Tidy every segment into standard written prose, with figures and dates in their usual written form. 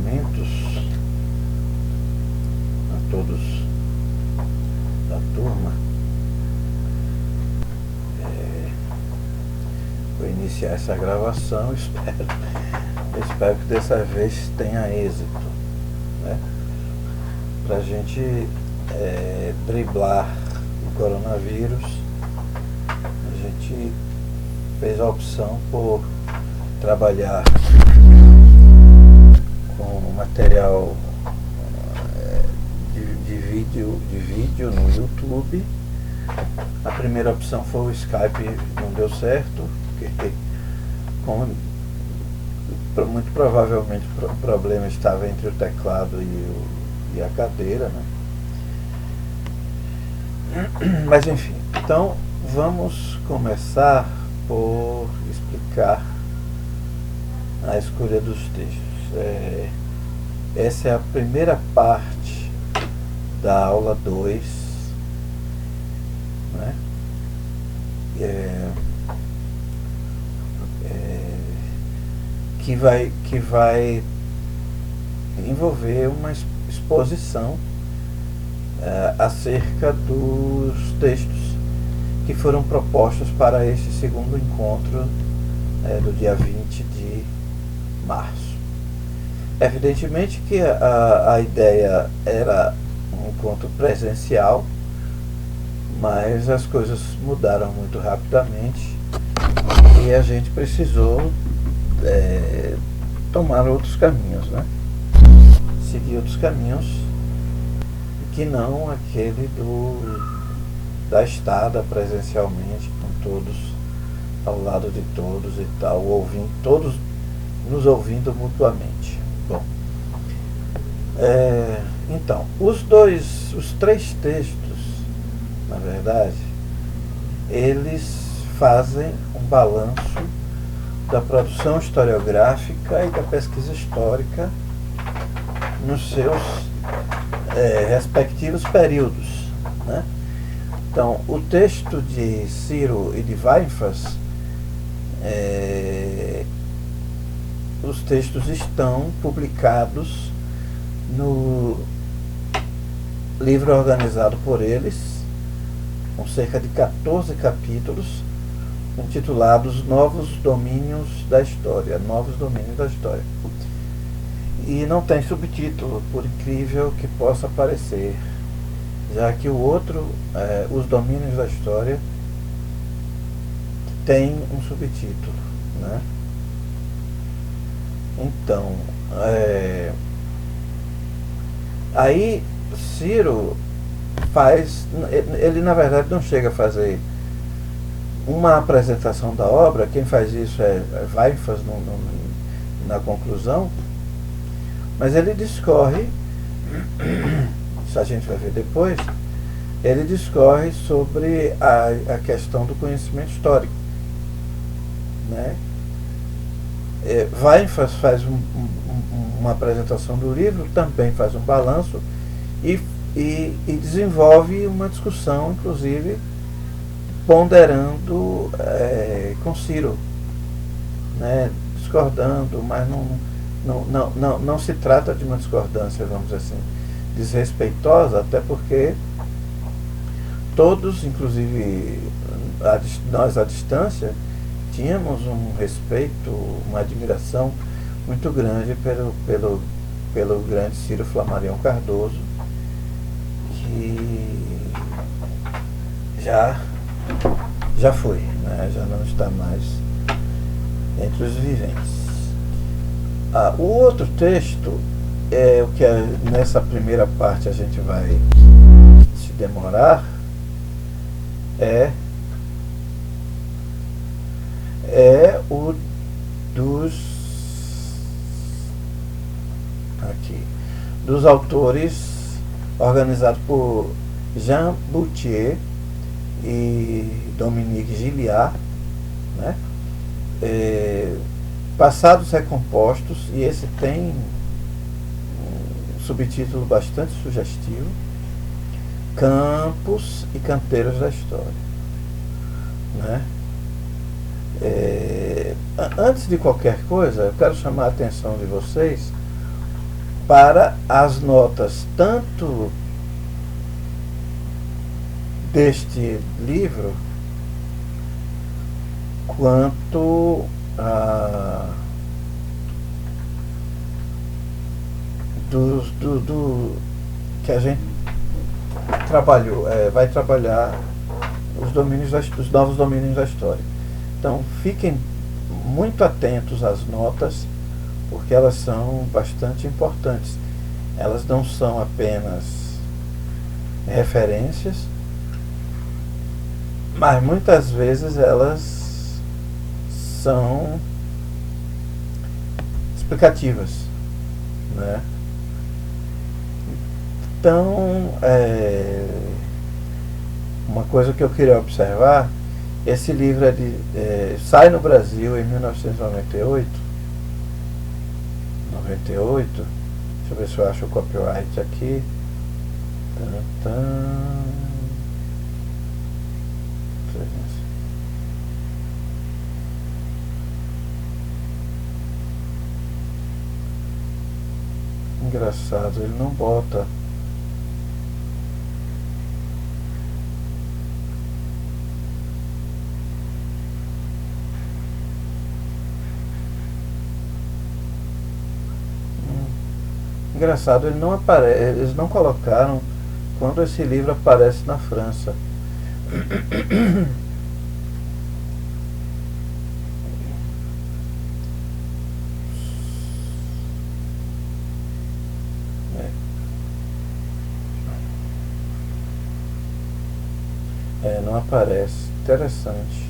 cumprimentos a todos da turma. Vou iniciar essa gravação, espero que dessa vez tenha êxito, né? Para a gente driblar o coronavírus, a gente fez a opção por trabalhar com material de vídeo no YouTube. A primeira opção foi o Skype, não deu certo, porque muito provavelmente o problema estava entre o teclado e a cadeira, né? Mas enfim, então vamos começar por explicar a escolha dos textos. Essa é a primeira parte da aula 2, né? Que vai envolver uma exposição acerca dos textos que foram propostos para este segundo encontro do dia 20 de março. Evidentemente que a ideia era um encontro presencial, mas as coisas mudaram muito rapidamente e a gente precisou tomar outros caminhos, né? Seguir outros caminhos que não aquele da estada presencialmente, com todos ao lado de todos e tal, todos nos ouvindo mutuamente. Bom, então, os três textos, na verdade, eles fazem um balanço da produção historiográfica e da pesquisa histórica nos seus respectivos períodos, né? Então, o texto de Ciro e de Weifers, os textos estão publicados no livro organizado por eles, com cerca de 14 capítulos, intitulados Novos Domínios da História. E não tem subtítulo, por incrível que possa parecer, já que o outro, Os Domínios da História, tem um subtítulo, né? Então, aí Ciro ele na verdade não chega a fazer uma apresentação da obra. Quem faz isso é Weifers na conclusão, mas ele discorre, isso a gente vai ver depois, ele discorre sobre a questão do conhecimento histórico, né? Weifers faz uma apresentação do livro, também faz um balanço e desenvolve uma discussão, inclusive ponderando com Ciro, né? Discordando, mas não se trata de uma discordância, vamos dizer assim, desrespeitosa, até porque todos, inclusive nós à distância, tínhamos um respeito, uma admiração muito grande pelo grande Ciro Flammarion Cardoso, que já foi, né? Já não está mais entre os viventes. O outro texto é o que nessa primeira parte a gente vai se demorar, é o dos autores, organizado por Jean Bouthier e Dominique Gilliard, né? Passados recompostos, e esse tem um subtítulo bastante sugestivo: Campos e Canteiros da História, né? Antes de qualquer coisa, eu quero chamar a atenção de vocês para as notas tanto deste livro quanto do que a gente trabalhou, vai trabalhar os novos domínios da história. Então fiquem muito atentos às notas, porque elas são bastante importantes. Elas não são apenas referências, mas muitas vezes elas são explicativas, né? Então, uma coisa que eu queria observar, esse livro sai no Brasil em 1998. Deixa eu ver se eu acho o copyright aqui. Engraçado, ele não bota. Engraçado, ele não aparece, eles não colocaram quando esse livro aparece na França. Não aparece. Interessante.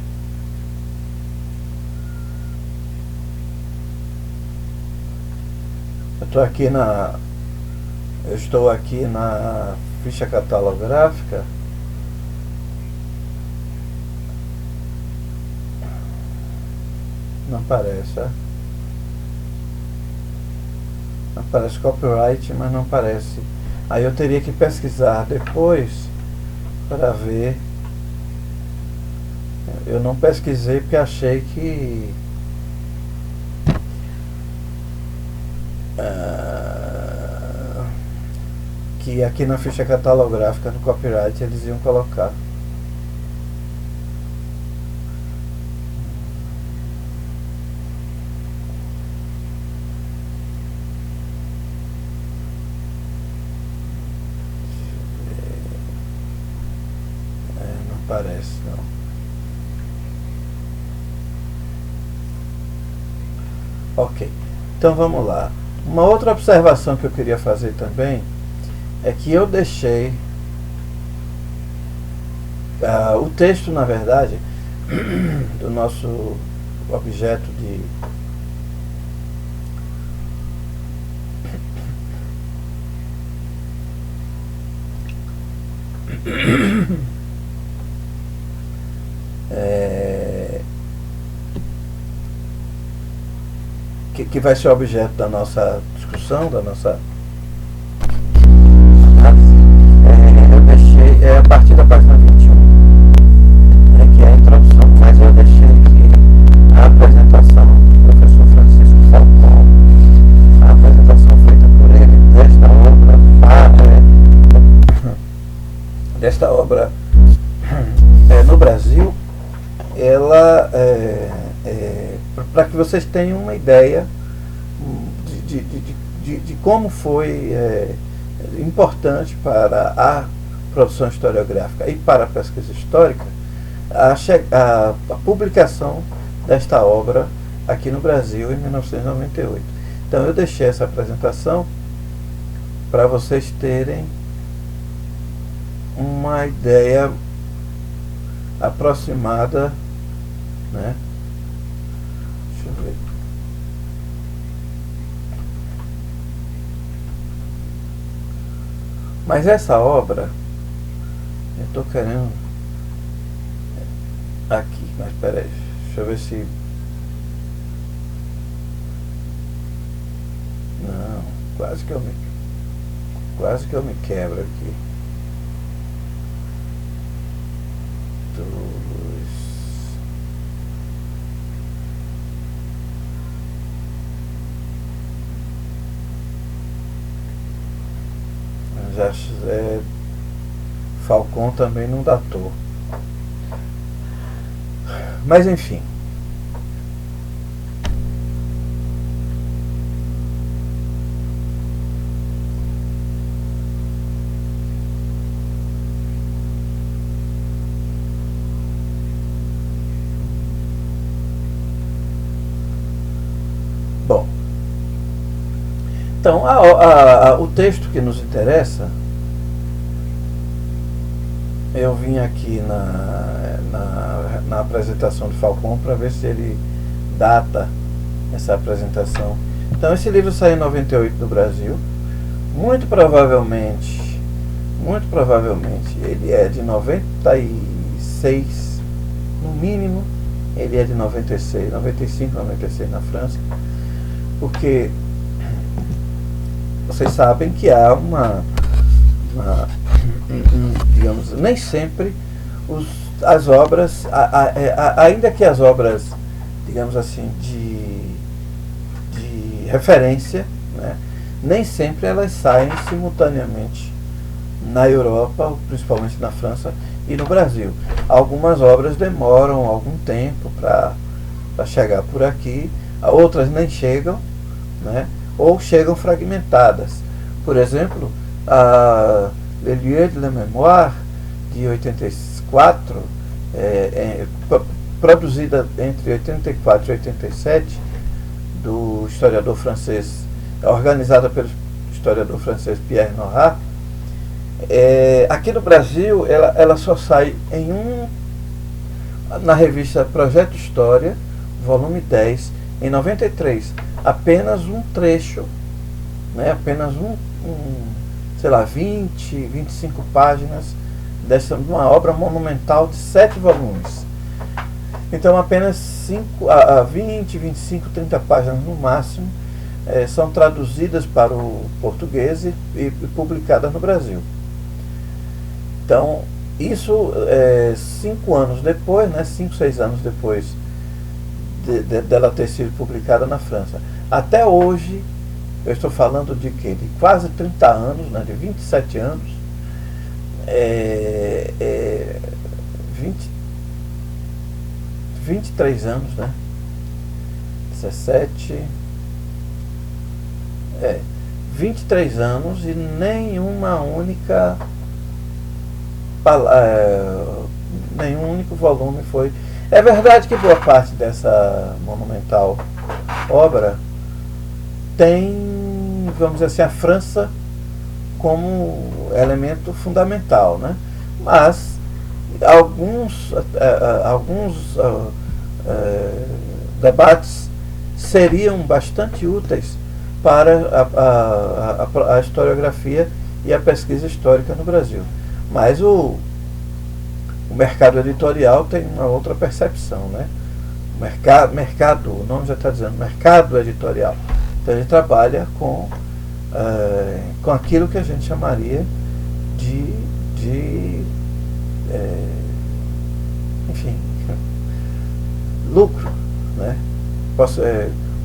Eu estou aqui na ficha catalográfica. Não aparece, aparece copyright, mas não aparece. Aí eu teria que pesquisar depois para ver. Eu não pesquisei porque achei que aqui na ficha catalográfica, no copyright, eles iam colocar. Não parece, não. Ok, então vamos lá. Uma outra observação que eu queria fazer também é que eu deixei o texto, na verdade, do nosso objeto de que vai ser objeto da nossa discussão, da nossa análise. Eu deixei a partir da página 21, que é a introdução, mas eu deixei aqui a apresentação do professor Francisco Falcão, a apresentação feita por ele desta obra no Brasil. Ela para que vocês tenham uma ideia de como foi importante para a produção historiográfica e para a pesquisa histórica a publicação desta obra aqui no Brasil em 1998. Então eu deixei essa apresentação para vocês terem uma ideia aproximada, né? Deixa eu ver. Mas essa obra, eu estou querendo aqui, mas peraí, deixa eu ver se não, quase que eu me quebro aqui. Falcon também não datou. Mas enfim. Bom, então o texto que nos interessa, eu vim aqui na apresentação de Falcon para ver se ele data essa apresentação. Então esse livro saiu em 98 no Brasil. Muito provavelmente ele é de 96, no mínimo ele é de 96, 95, 96 na França, porque vocês sabem que há digamos, nem sempre as obras, ainda que as obras, digamos assim, de referência, né, nem sempre elas saem simultaneamente na Europa, principalmente na França e no Brasil. Algumas obras demoram algum tempo para chegar por aqui, outras nem chegam, né, ou chegam fragmentadas. Por exemplo, a Le Lieu de la Mémoire, de 84, produzida entre 84 e 87, do historiador francês, organizada pelo historiador francês Pierre Nora. Aqui no Brasil, ela só sai na revista Projeto História, volume 10, em 93. Apenas um trecho, né, apenas sei lá, 20, 25 páginas dessa uma obra monumental de 7 volumes. Então apenas 20, 25, 30 páginas no máximo são traduzidas para o português e publicadas no Brasil. Então isso 5 anos depois, né, 5, 6 anos depois dela ter sido publicada na França. Até hoje, eu estou falando de quê? De quase 30 anos, né, de 27 anos, 23 anos, né? 17, 23 anos e nenhum único volume foi. É verdade que boa parte dessa monumental obra tem, vamos dizer assim, a França como elemento fundamental, né? Mas alguns debates seriam bastante úteis para a historiografia e a pesquisa histórica no Brasil. Mas o mercado editorial tem uma outra percepção, né? Mercado, o nome já está dizendo, mercado editorial. Então ele trabalha com aquilo que a gente chamaria enfim, lucro, né?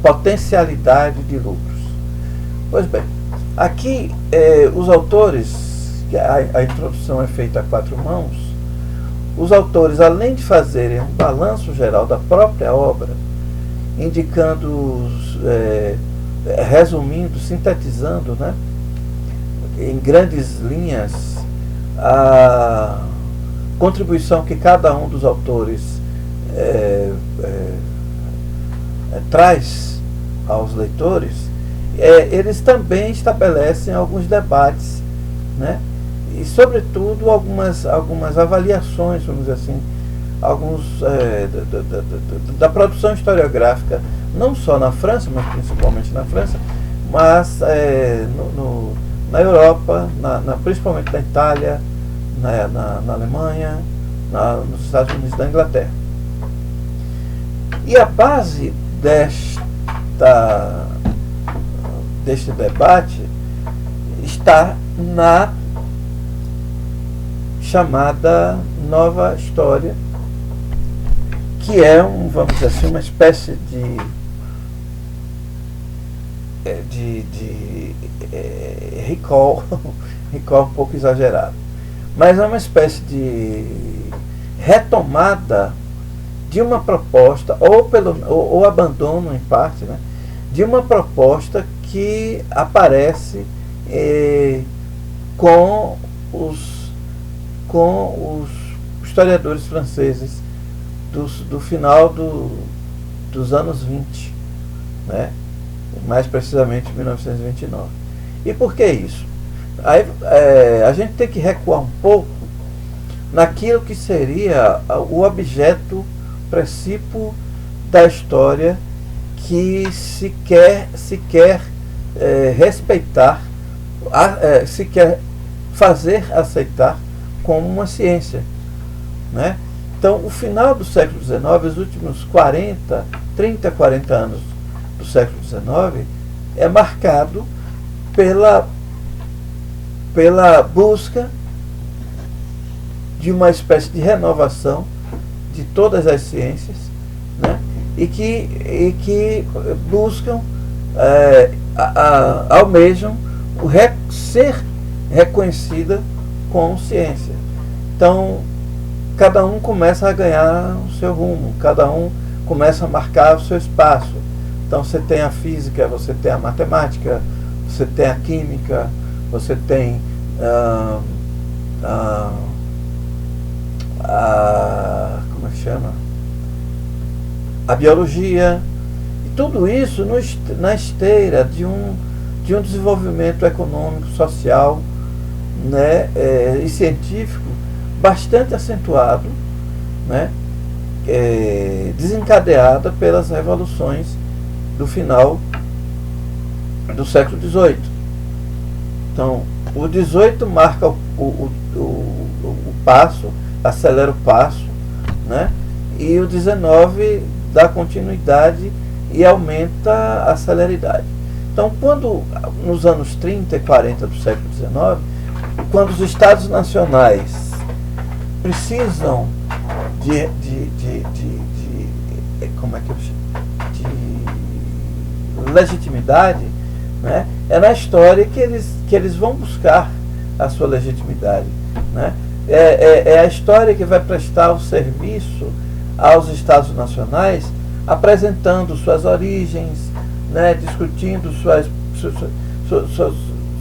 Potencialidade de lucros. Pois bem, aqui os autores, que a introdução é feita a 4 mãos, os autores, além de fazerem um balanço geral da própria obra, indicando, resumindo, sintetizando, né, em grandes linhas, a contribuição que cada um dos autores traz aos leitores, eles também estabelecem alguns debates, né, e sobretudo algumas avaliações, vamos dizer assim, da produção historiográfica, não só na França, mas principalmente na França, mas na Europa, principalmente na Itália, na Alemanha, nos Estados Unidos, da Inglaterra. E a base deste debate está na chamada Nova História, que é vamos dizer assim, uma espécie de recall, recall um pouco exagerado, mas é uma espécie de retomada de uma proposta, ou abandono em parte, né, de uma proposta que aparece com os historiadores franceses do final dos anos 20, né, mais precisamente 1929. E por que isso? Aí, a gente tem que recuar um pouco naquilo que seria o objeto princípio da história que se quer respeitar, se quer fazer aceitar como uma ciência, né? Então, o final do século XIX, os últimos 30, 40 anos do século XIX, é marcado pela busca de uma espécie de renovação de todas as ciências, né? e que buscam, almejam ser reconhecida como ciência. Então, cada um começa a ganhar o seu rumo, cada um começa a marcar o seu espaço. Então, você tem a física, você tem a matemática, você tem a química, você tem como é que chama? A biologia, e tudo isso na esteira de um desenvolvimento econômico, social, né, e científico bastante acentuado, né, desencadeada pelas revoluções do final do século XVIII. Então, o XVIII marca o passo, acelera o passo, né, e o XIX dá continuidade e aumenta a celeridade. Então, quando nos anos 30 e 40 do século XIX, quando os Estados nacionais precisam de legitimidade, né, é na história que eles vão buscar a sua legitimidade, né? É a história que vai prestar o serviço aos Estados nacionais, apresentando suas origens, né, discutindo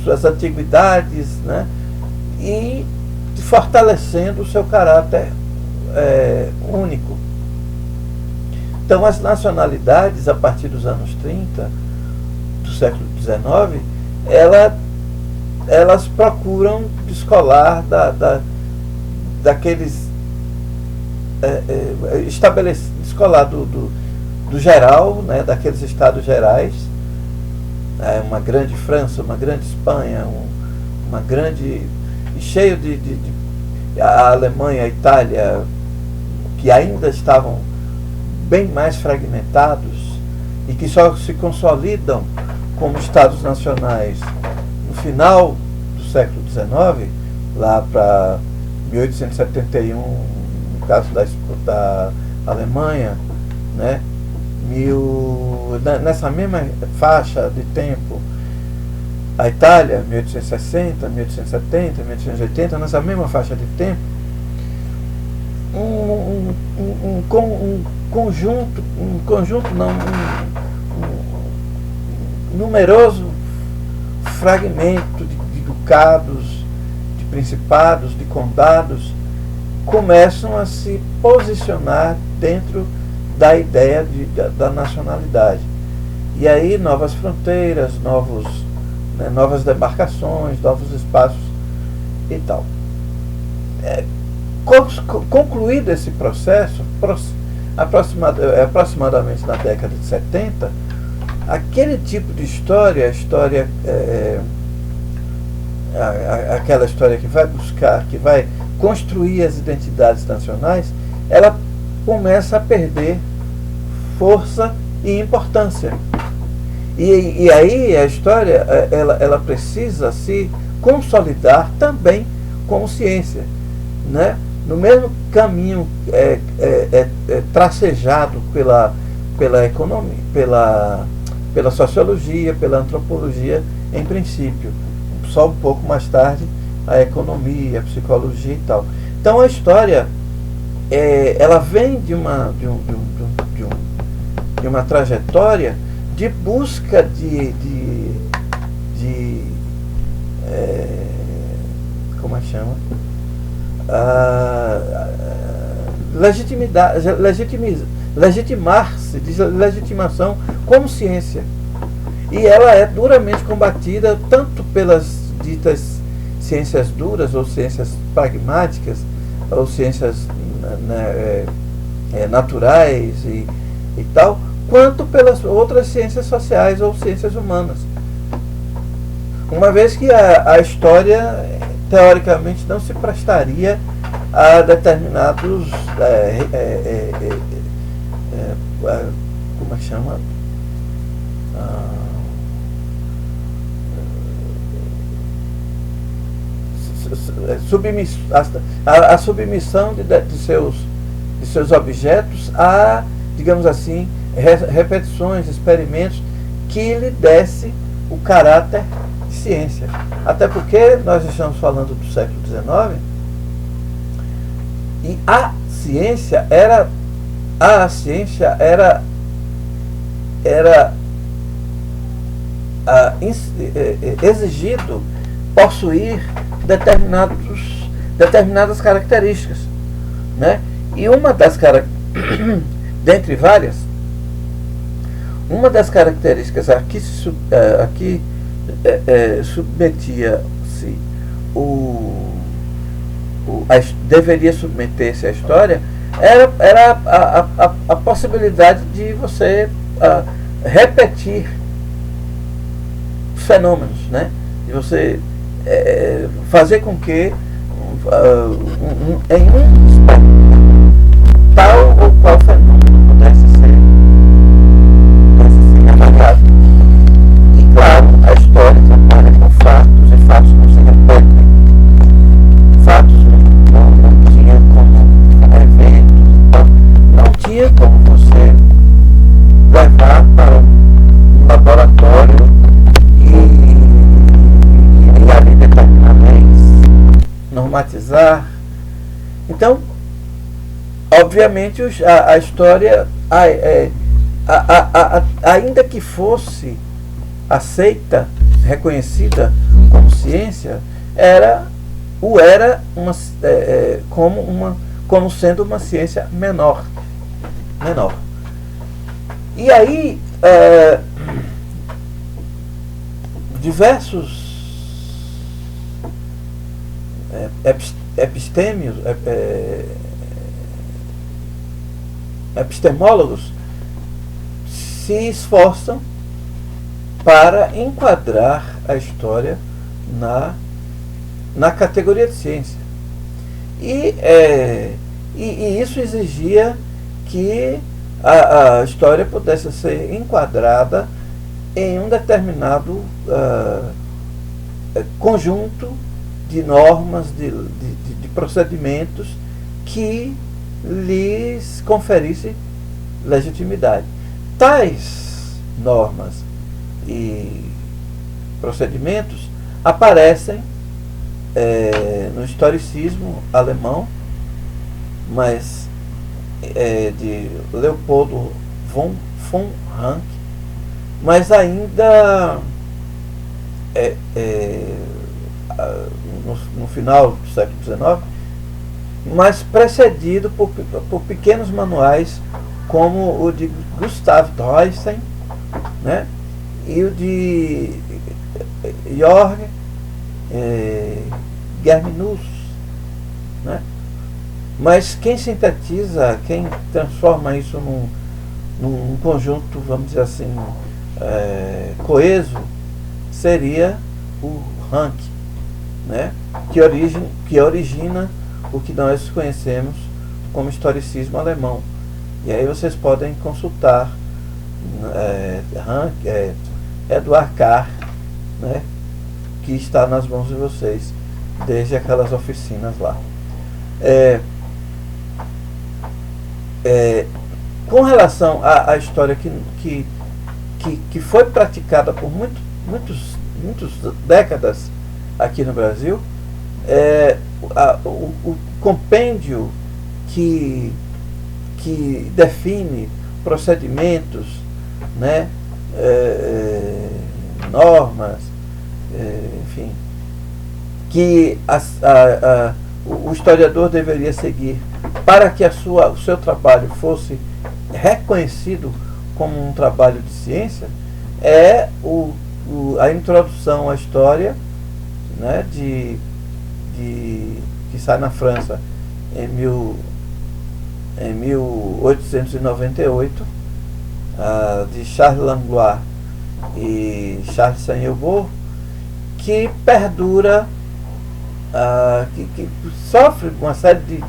suas antiguidades, né, e fortalecendo o seu caráter único. Então, as nacionalidades, a partir dos anos 30 do século XIX, elas procuram descolar daqueles descolar do geral, né, daqueles estados gerais, uma grande França, uma grande Espanha, uma grande, cheio a Alemanha, a Itália, que ainda estavam bem mais fragmentados e que só se consolidam como estados nacionais no final do século XIX, lá para 1871, no caso da Alemanha, né? Nessa mesma faixa de tempo, a Itália, 1860, 1870, 1880, nessa mesma faixa de tempo, um numeroso fragmento de ducados, de principados, de condados, começam a se posicionar dentro da ideia da nacionalidade. E aí novas fronteiras, novas demarcações, novos espaços e tal. Concluído esse processo, aproximadamente na década de 70, aquele tipo de história, aquela história que vai buscar, que vai construir as identidades nacionais, ela começa a perder força e importância. E aí a história ela precisa se consolidar também como ciência, né? No mesmo caminho tracejado pela economia, pela sociologia, pela antropologia em princípio. Só um pouco mais tarde, a economia, a psicologia e tal. Então a história, ela vem de uma trajetória de busca de como é que chama? Legitimar-se, de legitimação como ciência. E ela é duramente combatida tanto pelas ditas ciências duras ou ciências pragmáticas ou ciências naturais e tal, quanto pelas outras ciências sociais ou ciências humanas. Uma vez que a história, teoricamente, não se prestaria a determinados como é que chama? A submissão de seus objetos a, digamos assim, repetições, experimentos que lhe desse o caráter de ciência. Até porque nós estamos falando do século XIX e a ciência era exigido possuir determinadas características, né? E uma das dentre várias, uma das características aqui submetia-se deveria submeter-se à história, era a possibilidade de você repetir fenômenos, né? De você fazer com que em um tal ou qual fenômeno pudesse ser avaliado. E claro, a história trabalha com fatos, e fatos não se repetem. Fatos não tinha como eventos, então não tinha como você levar para um laboratório e ali determinar leis, normatizar. Então, obviamente, a história, ainda que fosse aceita, reconhecida como ciência, era como sendo uma ciência menor. E aí, diversos epistemólogos se esforçam para enquadrar a história na categoria de ciência. E isso exigia que a história pudesse ser enquadrada em um determinado conjunto de normas, de procedimentos que lhes conferisse legitimidade. Tais normas e procedimentos aparecem no historicismo alemão, mas de Leopoldo von Ranke, mas ainda no final do século XIX, mas precedido por pequenos manuais como o de Gustav Droysen, né, e o de Georg Germinus, né? Mas quem sintetiza, quem transforma isso num conjunto, vamos dizer assim, coeso, seria o Ranke, né? Que origina o que nós conhecemos como historicismo alemão. E aí vocês podem consultar Eduard Karr, né, que está nas mãos de vocês desde aquelas oficinas lá. Com relação à história que foi praticada por muitos muitas décadas aqui no Brasil, o compêndio que define procedimentos, né, normas, enfim, que o historiador deveria seguir para que o seu trabalho fosse reconhecido como um trabalho de ciência, é a introdução à história, né, que sai na França em 1898, de Charles Langlois e Charles Saint-Eubot, que perdura, que sofre uma série de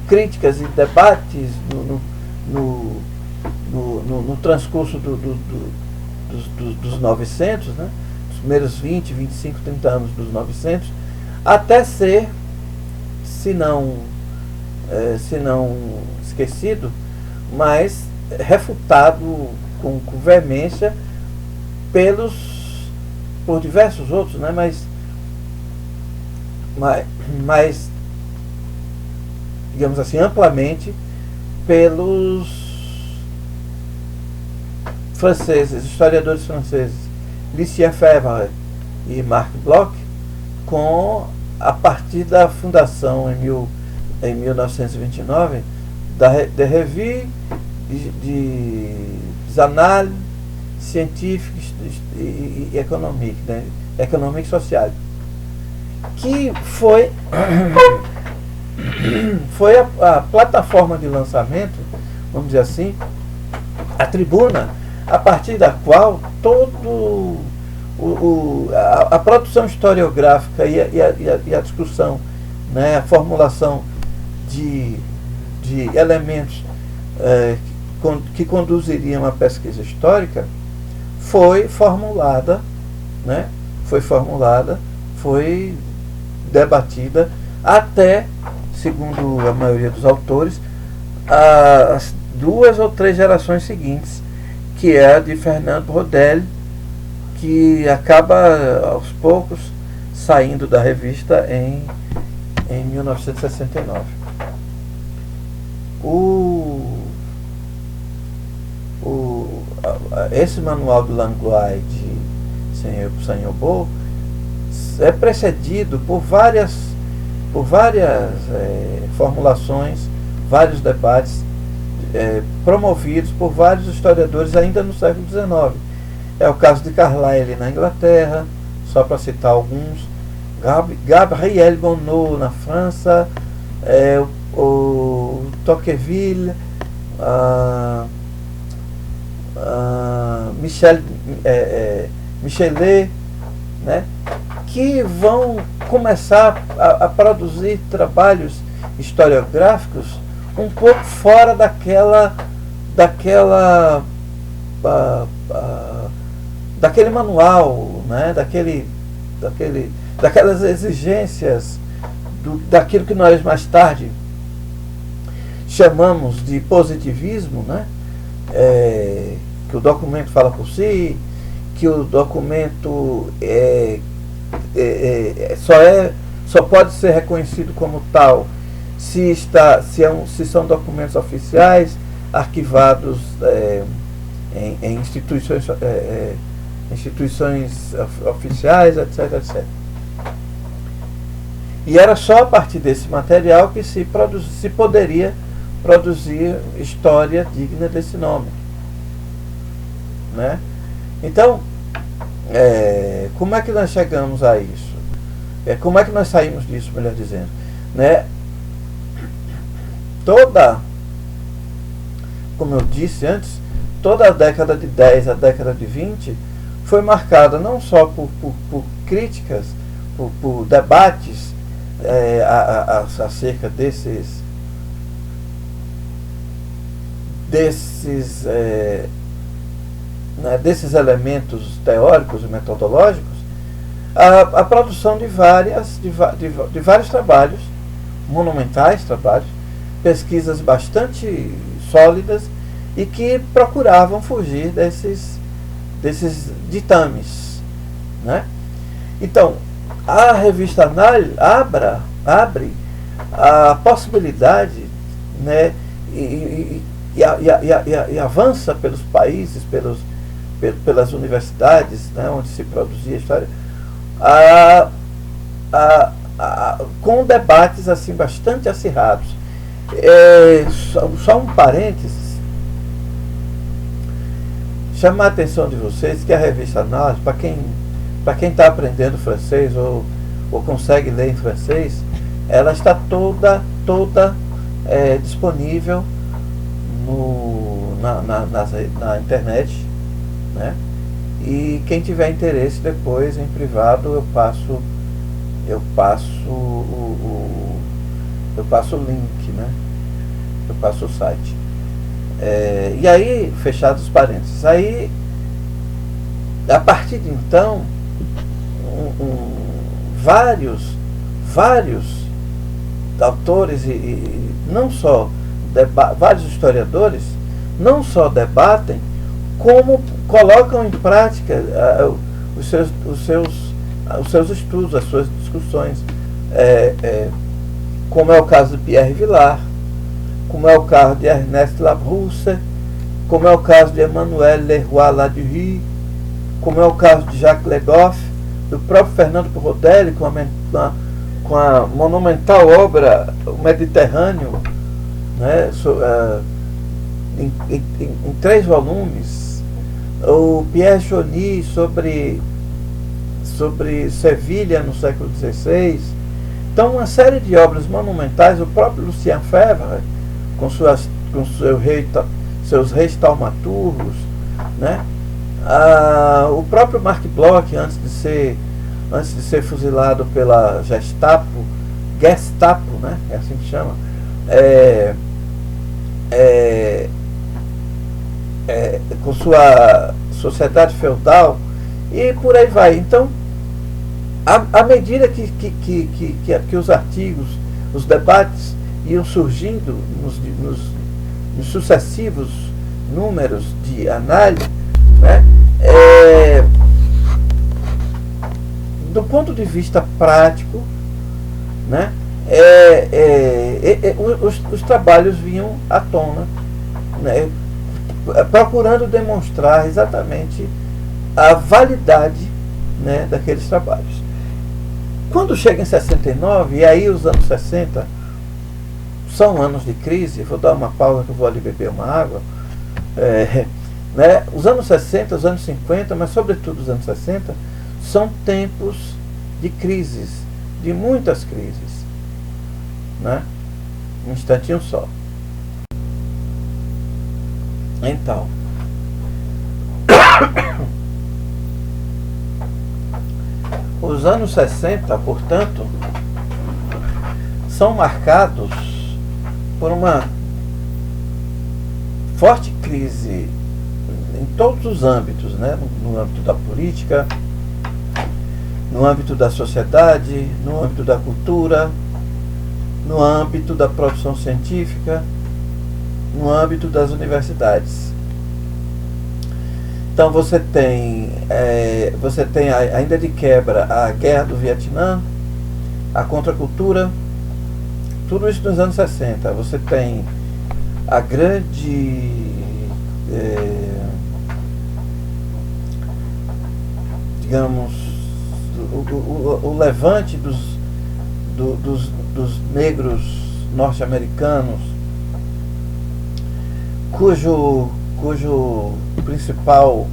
críticas e debates no transcurso dos 900, né, dos primeiros 20, 25, 30 anos dos 900, até ser, se não esquecido, mas refutado com veemência por diversos outros, né, mas digamos assim, amplamente pelos franceses, historiadores franceses, Lucien Febvre e Marc Bloch, a partir da fundação em 1929 da Revue des Annales Scientifiques et Économiques, né, Économique Sociale, que foi a plataforma de lançamento, vamos dizer assim, a tribuna a partir da qual a produção historiográfica e a discussão, né, a formulação de elementos que conduziriam à pesquisa histórica foi formulada, né, foi debatida até, segundo a maioria dos autores, as 2 ou 3 gerações seguintes, que é a de Fernand Braudel, que acaba aos poucos saindo da revista em 1969. Esse manual do Langlois de Saint-Eubot é precedido por várias formulações, vários debates promovidos por vários historiadores ainda no século XIX. É o caso de Carlyle na Inglaterra, só para citar alguns, Gabriel Gonod na França, o Tocqueville, Michelet, né, que vão começar a produzir trabalhos historiográficos um pouco fora daquele manual, né, daquelas exigências daquilo que nós mais tarde chamamos de positivismo, né, que o documento fala por si, que o documento só pode ser reconhecido como tal se são documentos oficiais arquivados em instituições oficiais, etc, etc. E era só a partir desse material que se poderia produzir história digna desse nome, né? Então, como é que nós chegamos a isso? Como é que nós saímos disso, melhor dizendo, né? Como eu disse antes, toda a década de 10, a década de 20 foi marcada não só por críticas, por debates acerca desses elementos teóricos e metodológicos, a produção de vários trabalhos, monumentais trabalhos, pesquisas bastante sólidas e que procuravam fugir desses ditames, né? Então, a revista abre a possibilidade, né, e avança pelos países, pelas universidades, né, onde se produzia a história, com debates assim bastante acirrados. Só um parênteses, chamar a atenção de vocês que a revista Análise, para quem está aprendendo francês ou consegue ler em francês, ela está toda disponível na internet, né? E quem tiver interesse depois em privado eu passo o link, né? Eu passo o site. E aí, fechados os parênteses, aí a partir de então vários autores e não só vários historiadores não só debatem, como colocam em prática os seus estudos, as suas discussões, como é o caso de Pierre Vilar, como é o caso de Ernest Labrousse, como é o caso de Emmanuel Leroy-Ladurie, como é o caso de Jacques Legoff, do próprio Fernando Rodelli, com a monumental obra O Mediterrâneo, né, em 3 volumes, o Pierre Joly sobre Sevilha no século XVI. Então, uma série de obras monumentais, o próprio Lucien Febvre, com seus reis taumaturgos, né? O próprio Marc Bloch, antes de ser fuzilado pela Gestapo, né? É assim que chama, com sua sociedade feudal, e por aí vai. Então, à medida que os artigos, os debates iam surgindo nos sucessivos números de análise, né, do ponto de vista prático, né, os trabalhos vinham à tona, né, procurando demonstrar exatamente a validade, né, daqueles trabalhos. Quando chega em 69, e aí os anos 60 são anos de crise, vou dar uma pausa que eu vou ali beber uma água, né, os anos 60, os anos 50, mas sobretudo os anos 60, são tempos de crises, de muitas crises, né? Um instantinho só. Então, os anos 60, portanto, são marcados por uma forte crise em todos os âmbitos, né? No âmbito da política, no âmbito da sociedade, no âmbito da cultura, no âmbito da produção científica, no âmbito das universidades. Então você tem ainda de quebra a guerra do Vietnã, a contracultura, tudo isso nos anos 60. Você tem a grande digamos, o levante dos negros norte-americanos, cujo principal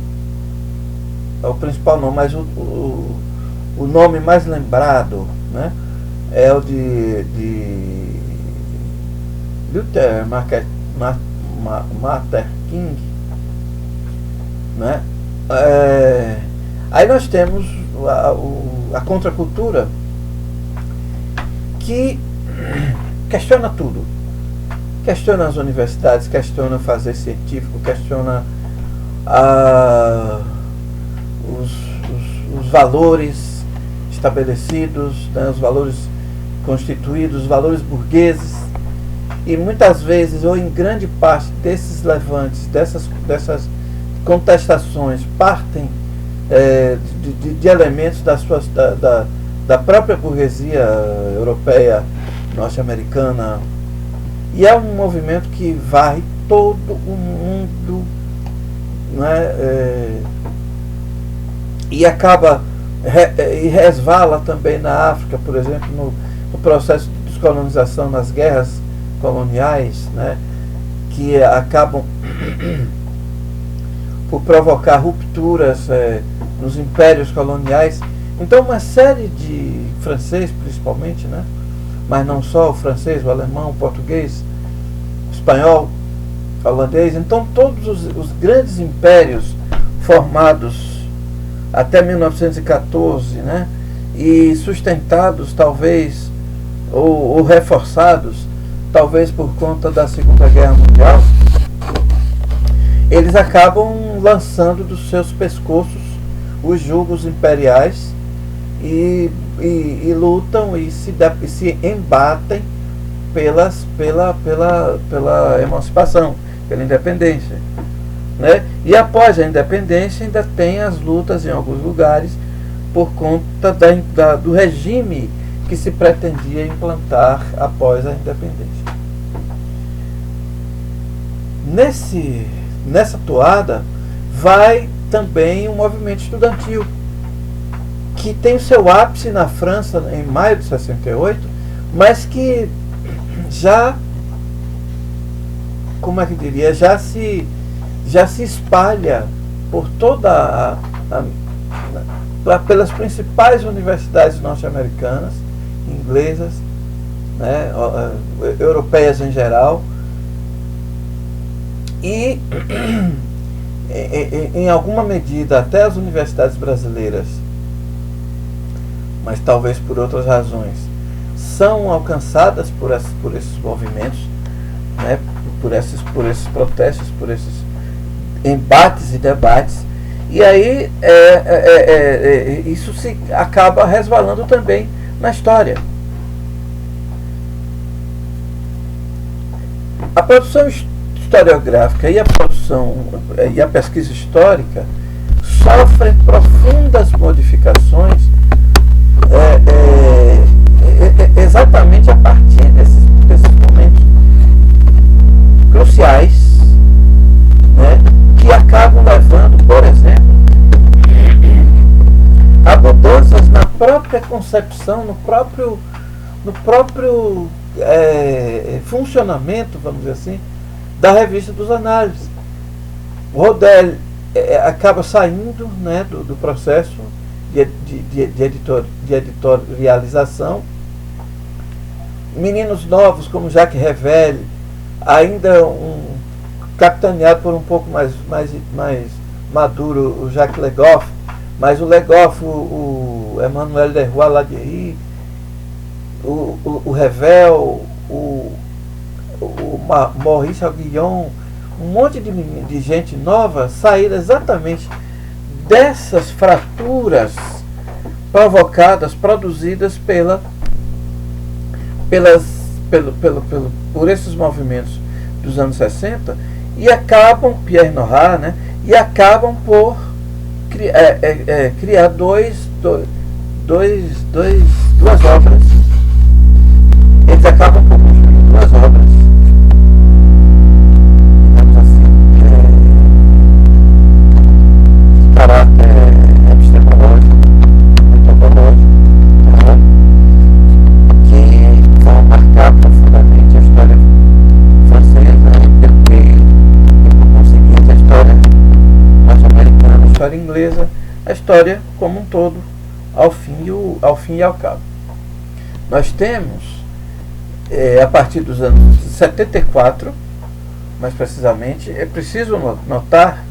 não, mas o nome mais lembrado, né, é o de Luther Martin King, né? Aí nós temos a contracultura, que questiona tudo. Questiona as universidades, questiona o fazer científico, questiona os valores estabelecidos, né, os valores constituídos, os valores burgueses. E muitas vezes, ou em grande parte desses levantes, dessas contestações, partem de elementos da própria burguesia europeia, norte-americana. E é um movimento que varre todo o mundo, né? E acaba e resvala também na África, por exemplo, no processo de descolonização, nas guerras coloniais, né? Que acabam por provocar rupturas nos impérios coloniais. Então uma série de francês, principalmente, né? Mas não só o francês, o alemão, o português, o espanhol, o holandês. Então todos os grandes impérios formados até 1914, né? E sustentados talvez, ou reforçados, talvez por conta da Segunda Guerra Mundial, eles acabam lançando dos seus pescoços os jugos imperiais e lutam e se embatem pela emancipação, pela independência, né? E após a independência ainda tem as lutas em alguns lugares por conta do regime que se pretendia implantar após a independência. Nessa toada vai também o movimento estudantil, que tem o seu ápice na França em maio de 68, mas que já, como é que diria, já se espalha por toda pelas principais universidades norte-americanas, inglesas, né, europeias em geral, e em alguma medida até as universidades brasileiras, mas talvez por outras razões, são alcançadas por esses movimentos, né, por esses protestos, por esses embates e debates. E aí isso se acaba resvalando também na história. A produção historiográfica e a pesquisa histórica sofrem profundas modificações exatamente a partir desses momentos cruciais, né, que acabam levando, por exemplo, a mudanças na própria concepção, no próprio funcionamento, vamos dizer assim, da revista dos análises. O Rodel acaba saindo, né, do processo de editorialização. Meninos novos como Jacques Revel, ainda capitaneado por um pouco mais maduro o Jacques Legoff, mas o Legoff, o Emmanuel Leroy Ladurie, o Revel, o Maurice Aguillon, um monte de gente nova saíram exatamente dessas fraturas provocadas, produzidas por esses movimentos dos anos 60, e acabam, Pierre Nora, né, e acabam por criar duas obras. Eles acabam por construir duas obras, digamos assim, de caráter epistemológico, metodológico, que vão marcar profundamente a história francesa e por conseguinte, a história norte-americana, a história inglesa, a história como um todo, ao fim e ao cabo. Nós temos, a partir dos anos 74, mais precisamente, é preciso notar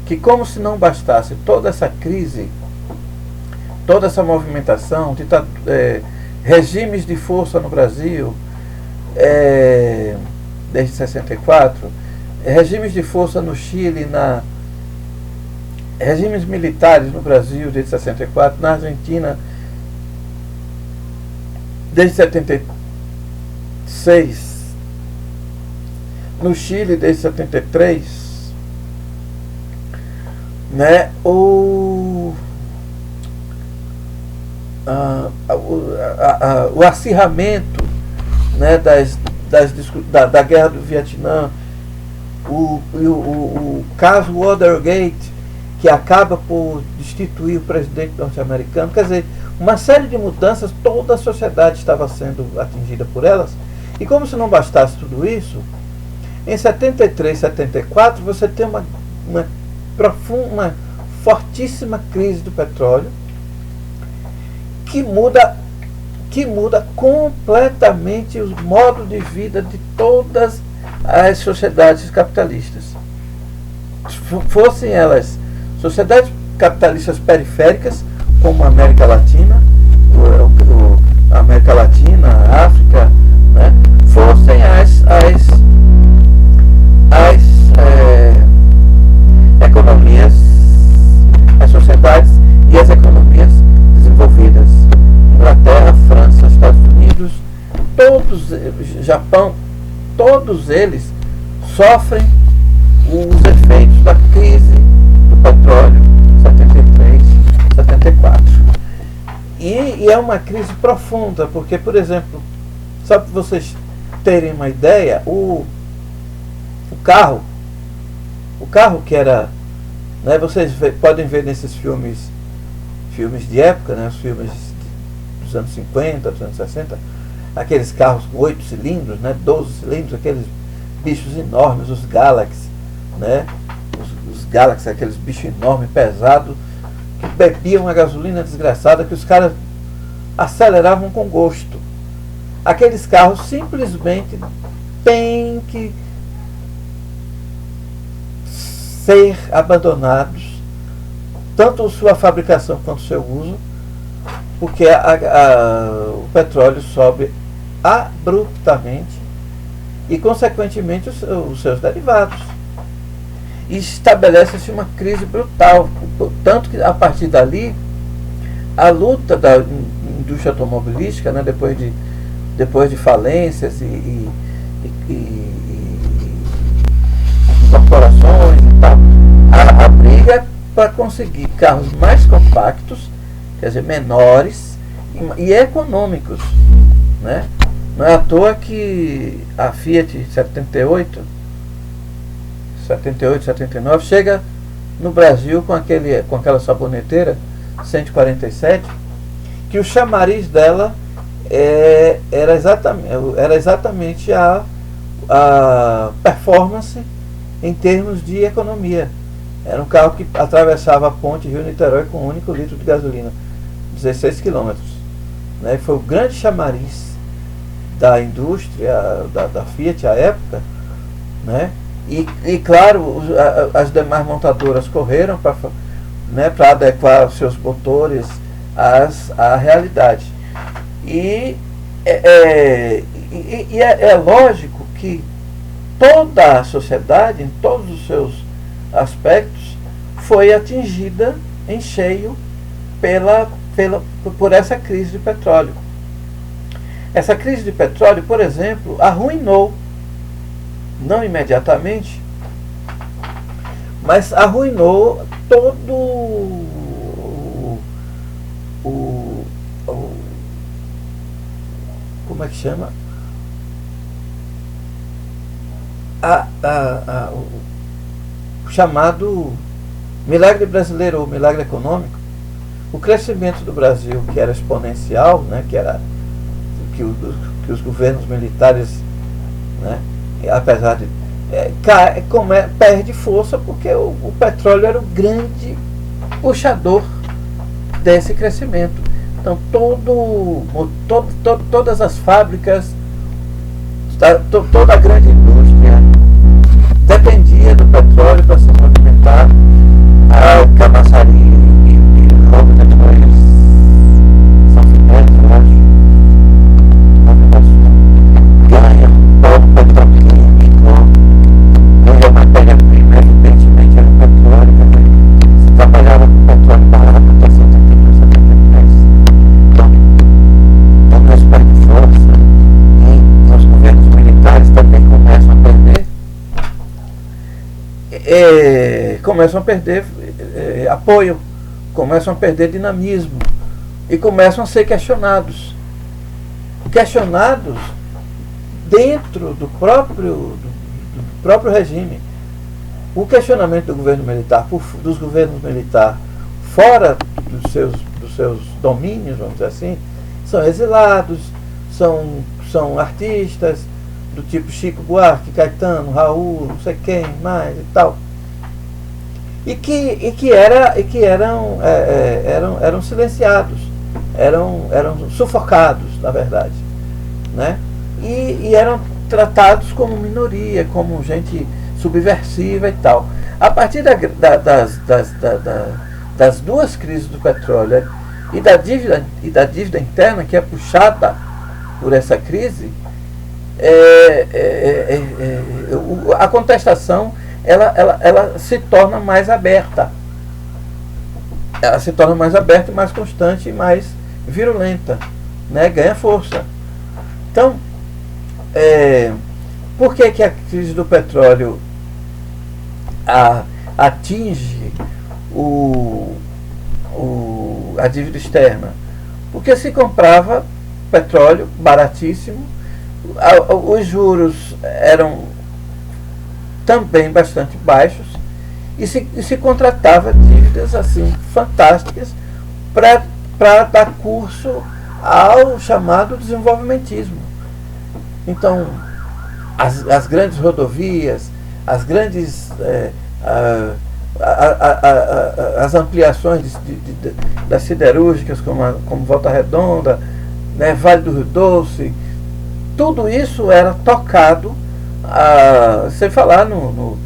que, como se não bastasse toda essa crise, toda essa movimentação, regimes de força no Brasil, desde 64, regimes de força no Chile, regimes militares no Brasil desde 64, na Argentina desde 76, no Chile desde 73, né? o acirramento, né, da guerra do Vietnã, o caso Watergate, que acaba por destituir o presidente norte-americano. Quer dizer, uma série de mudanças, toda a sociedade estava sendo atingida por elas. E como se não bastasse tudo isso, em 73, 74, você tem uma profunda, fortíssima crise do petróleo, que muda completamente o modo de vida de todas as sociedades capitalistas. Fossem elas sociedades capitalistas periféricas, como a América Latina, a América Latina, a África, né, fossem as economias, as sociedades e as economias desenvolvidas, Inglaterra, França, Estados Unidos, Japão, todos eles sofrem os efeitos da crise do petróleo 73, 74. E é uma crise profunda, porque, por exemplo, só para vocês terem uma ideia, o carro que era, né, vocês podem ver nesses filmes de época, né, os filmes dos anos 50, dos anos 60, aqueles carros com 8 cilindros, né, 12 cilindros, aqueles bichos enormes, os Galaxy, né, os Galaxy, aqueles bichos enormes, pesados, que bebiam uma gasolina desgraçada, que os caras aceleravam com gosto. Aqueles carros simplesmente têm que ser abandonados, tanto sua fabricação quanto seu uso, porque o petróleo sobe abruptamente e, consequentemente, os seus derivados. E estabelece-se uma crise brutal, tanto que, a partir dali, a luta da indústria automobilística, né, depois de falências e corporações e tal, a briga para conseguir carros mais compactos, quer dizer, menores e econômicos, né? Não é à toa que a Fiat 78, 79 chega no Brasil com aquela saboneteira 147, que o chamariz dela era exatamente a performance em termos de economia. Era um carro que atravessava a ponte Rio-Niterói com um único litro de gasolina, 16 quilômetros. Né? Foi o grande chamariz da indústria, da Fiat à época, né? E claro, as demais montadoras correram para, né, adequar os seus motores à realidade. E é lógico que toda a sociedade, em todos os seus aspectos, foi atingida em cheio por essa crise de petróleo. Essa crise de petróleo, por exemplo, arruinou, não imediatamente, mas arruinou todo como é que chama? O chamado milagre brasileiro ou milagre econômico. O crescimento do Brasil, que era exponencial, né, que os governos militares, né, apesar de perde força, porque o petróleo era o grande puxador desse crescimento. Então todas as fábricas, toda a grande indústria dependia do petróleo para se movimentar. A Camaçari e Roma depois São Fidel, eu acho, ganha um polo petroquímico, ganha matéria-prima, evidentemente era o petróleo, se trabalhava com petróleo barato até 72, 73. Então nós perdemos força e os governos militares também começam a perder apoio, começam a perder dinamismo, e começam a ser questionados dentro do próprio regime. O questionamento do governo militar, dos governos militares fora dos seus domínios, vamos dizer assim, são exilados, são artistas do tipo Chico Buarque, Caetano, Raul, não sei quem mais e tal, e que eram silenciados, eram sufocados, na verdade, né? E eram tratados como minoria, como gente subversiva e tal. A partir das duas crises do petróleo e da dívida interna, que é puxada por essa crise, a contestação ela se torna mais aberta. Ela se torna mais aberta, mais constante e mais virulenta, né? Ganha força. Então, por que a crise do petróleo atinge a dívida externa? Porque se comprava petróleo baratíssimo, os juros eram também bastante baixos, e se contratava dívidas assim fantásticas para dar curso ao chamado desenvolvimentismo. Então, as grandes rodovias, as grandes as ampliações das siderúrgicas, como Volta Redonda, né, Vale do Rio Doce, tudo isso era tocado, sem falar no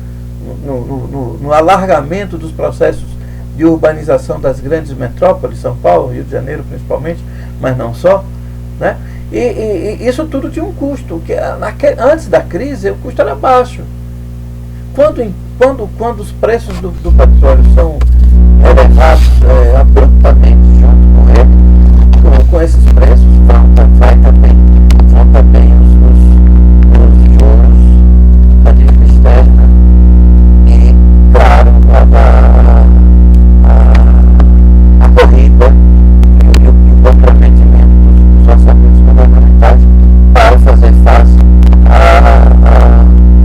alargamento dos processos de urbanização das grandes metrópoles, São Paulo, Rio de Janeiro principalmente, mas não só, né? E isso tudo tinha um custo, que antes da crise o custo era baixo. Quando os preços do petróleo são elevados abruptamente junto com ele, com esses preços, vão também os juros da dívida externa e, claro, a corrida e o comprometimento dos orçamentos governamentais para fazer face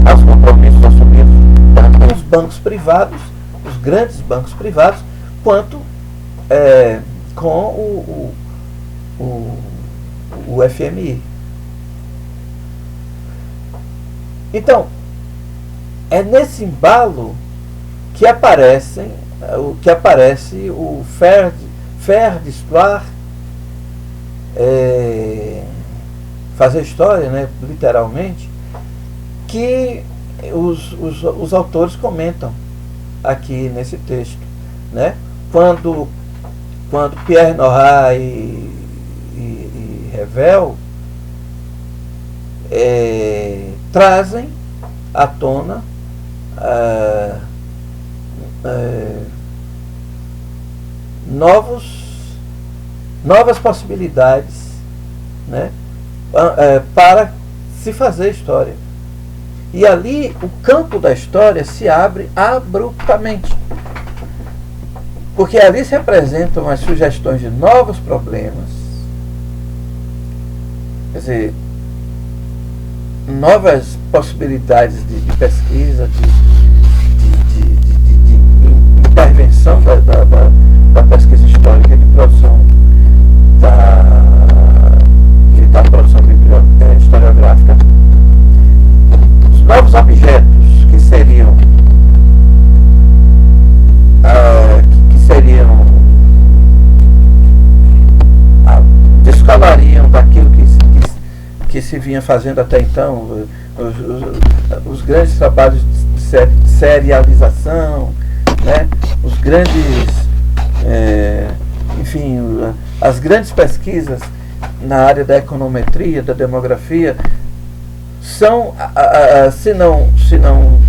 aos compromissos assumidos tanto com os bancos privados, os grandes bancos privados, quanto com o FMI. Então, é nesse embalo que aparece o faire d'histoire, fazer história, né, literalmente, que os autores comentam aqui nesse texto, né? Quando Pierre Nora e Revel trazem à tona novas possibilidades, né, para se fazer história. E ali o campo da história se abre abruptamente, porque ali se apresentam as sugestões de novos problemas, quer dizer, novas possibilidades de pesquisa, de intervenção da pesquisa histórica, de produção da produção historiográfica. Os novos objetos que seriam descolariam daquilo que se vinha fazendo até então, os grandes trabalhos de serialização, né? Os grandes, enfim, as grandes pesquisas na área da econometria, da demografia, são, se não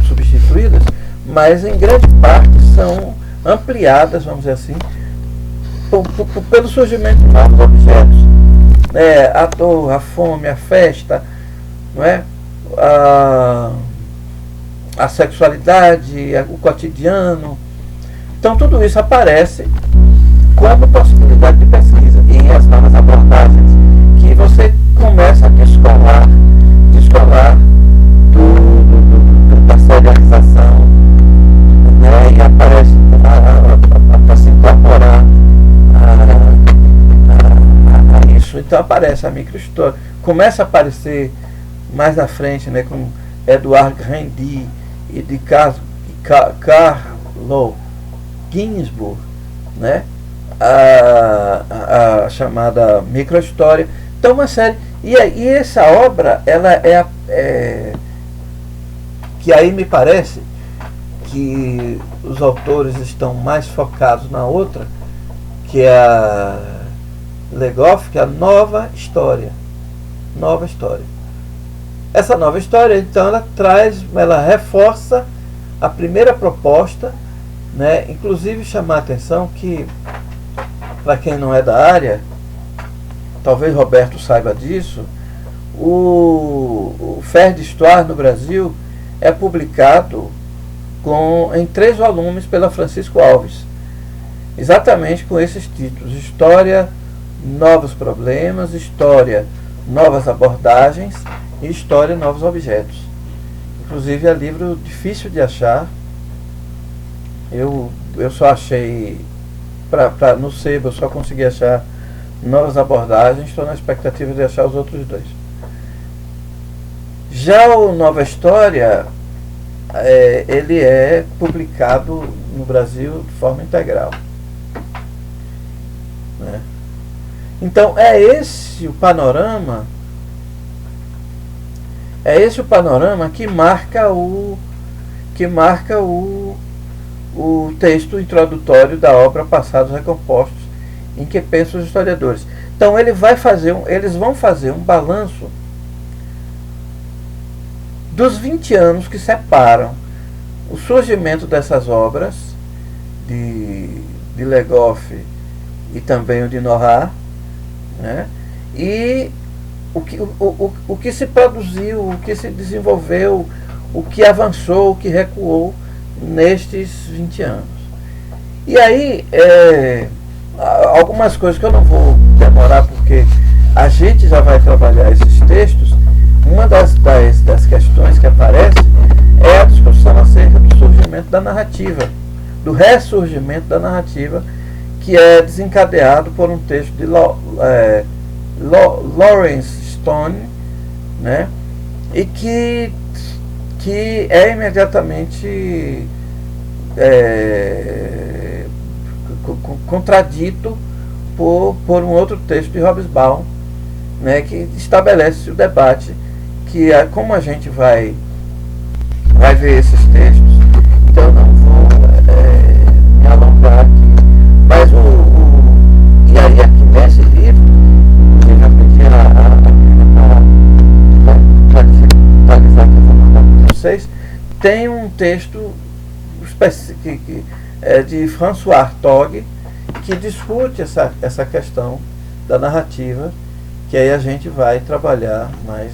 substituídas, mas em grande parte são ampliadas, vamos dizer assim, pelo surgimento de novos objetos. A dor, a fome, a festa, não é? A sexualidade, o cotidiano. Então tudo isso aparece como possibilidade de pesquisa e as novas abordagens que você começa a descolar da serialização, né, e aparece para se incorporar a isso. Então aparece a microhistória, começa a aparecer mais na frente, né, com Edward Rendy e de Carlo Ginzburg, né, a chamada microhistória. Então uma série, e essa obra, ela que aí me parece que os autores estão mais focados na outra, que é a Legoff, que é a nova história. Essa nova história, então, ela reforça a primeira proposta, né? Inclusive chamar a atenção que, para quem não é da área, talvez Roberto saiba disso, o Faire d'Histoire no Brasil é publicado em 3 volumes pela Francisco Alves, exatamente com esses títulos: História, Novos Problemas, História, Novas Abordagens e História, Novos Objetos. Inclusive é livro difícil de achar. Eu só achei, no sebo eu só consegui achar Novas Abordagens, estou na expectativa de achar os outros 2. Já o Nova História, ele é publicado no Brasil de forma integral, né? Então é esse o panorama que marca o texto introdutório da obra Passados Recompostos, em que pensam os historiadores. Então eles vão fazer um balanço dos 20 anos que separam o surgimento dessas obras de Legoff e também o de Nora, né? E o que se produziu, o que se desenvolveu, o que avançou, o que recuou nestes 20 anos. E aí, algumas coisas que eu não vou demorar, porque a gente já vai trabalhar esses textos. Uma das questões que aparece é a discussão acerca do surgimento da narrativa, do ressurgimento da narrativa, que é desencadeado por um texto de Lawrence Stone, né, e que é imediatamente contradito por um outro texto de Hobsbawm, né, que estabelece o debate, que como a gente vai ver esses textos, então eu não vou me alongar aqui, mas e aí aqui nesse livro eu já pedi para avisar que eu vou mandar para vocês, tem um texto de François Hartog, que discute essa questão da narrativa, que aí a gente vai trabalhar mais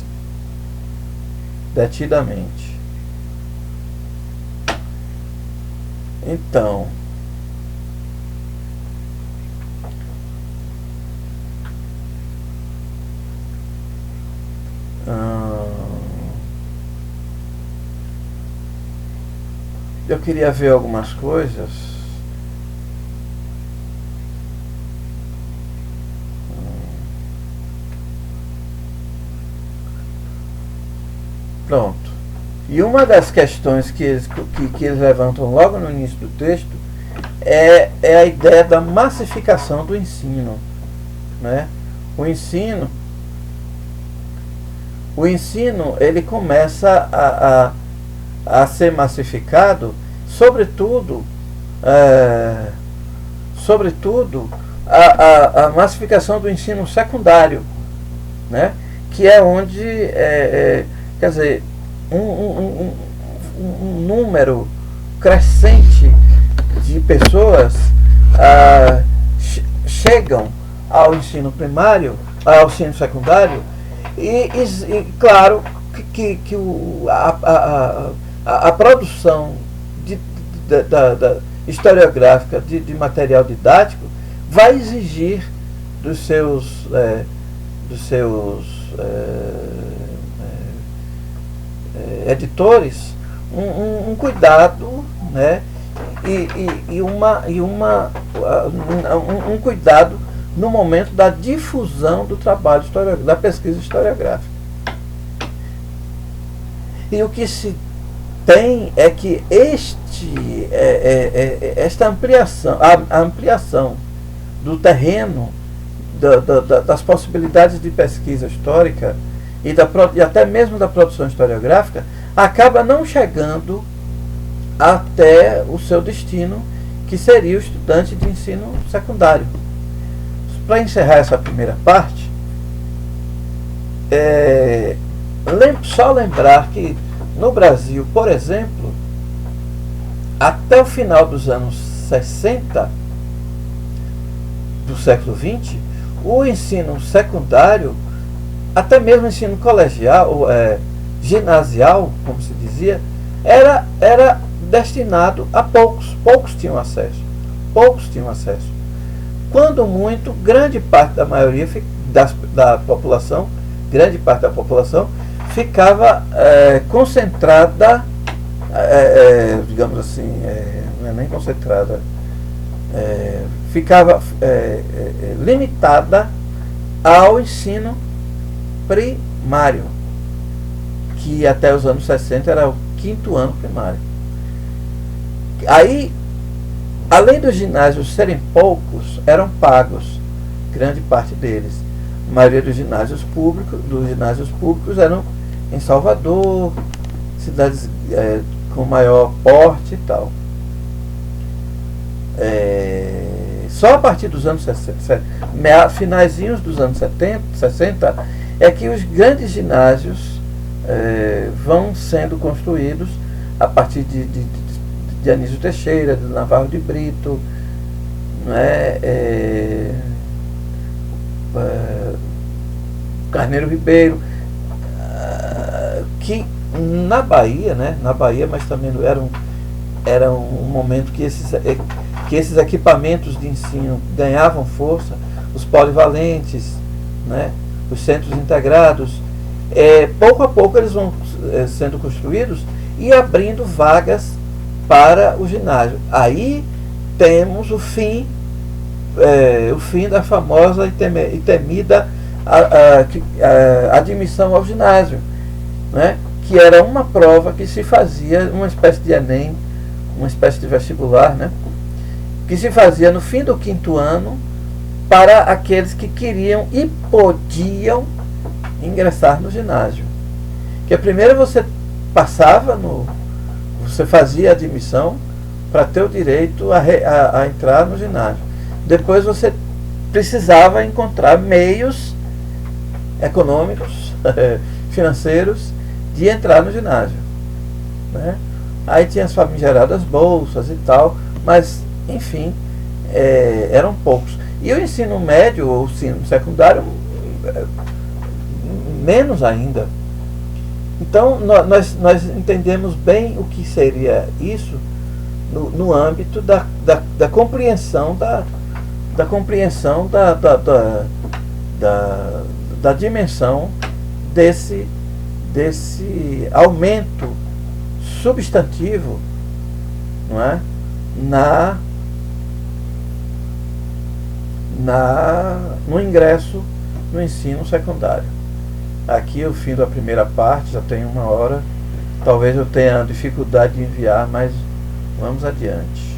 detidamente. Então, eu queria ver algumas coisas. Pronto. E uma das questões que eles levantam logo no início do texto é a ideia da massificação do ensino, né? O ensino ele começa a ser massificado, sobretudo a massificação do ensino secundário, né? Que é onde quer dizer, um número crescente de pessoas chegam ao ensino primário, ao ensino secundário, e claro que a produção historiográfica de material didático vai exigir dos seus, dos seus editores um cuidado, né, um cuidado no momento da difusão do trabalho da pesquisa historiográfica. E o que se tem é que esta ampliação, a ampliação do terreno, das possibilidades de pesquisa histórica e até mesmo da produção historiográfica, acaba não chegando até o seu destino, que seria o estudante de ensino secundário. Para encerrar essa primeira parte, só lembrar que no Brasil, por exemplo, até o final dos anos 60 do século XX, o ensino secundário, até mesmo o ensino colegial, ginasial, como se dizia, era destinado a poucos tinham acesso. Quando muito, grande parte da maioria da população, grande parte da população, ficava concentrada, digamos assim, não é nem concentrada, ficava limitada ao ensino primário, que até os anos 60 era o 5º ano primário. Aí, além dos ginásios serem poucos, eram pagos, grande parte deles. A maioria dos ginásios públicos eram em Salvador, cidades com maior porte e tal. Só a partir dos anos 60, finaizinhos dos anos 60, é que os grandes ginásios vão sendo construídos a partir de Anísio Teixeira, de Navarro de Brito, Carneiro Ribeiro, que na Bahia, mas também era um momento que esses equipamentos de ensino ganhavam força, os polivalentes, os centros integrados. Pouco a pouco eles vão sendo construídos e abrindo vagas para o ginásio. Aí temos o fim da famosa e temida admissão ao ginásio, que era uma prova que se fazia, uma espécie de Enem, uma espécie de vestibular, que se fazia no fim do 5º ano para aqueles que queriam e podiam ingressar no ginásio. Que primeiro você fazia a admissão para ter o direito a entrar no ginásio. Depois você precisava encontrar meios econômicos, financeiros, de entrar no ginásio. Aí tinha as famigeradas bolsas e tal, mas, enfim, eram poucos. E o ensino médio, ou o ensino secundário, menos ainda. Então, nós entendemos bem o que seria isso no âmbito da compreensão da dimensão desse aumento substantivo, no ingresso no ensino secundário. Aqui é o fim da primeira parte, já tem 1 hora. Talvez eu tenha dificuldade de enviar, mas vamos adiante.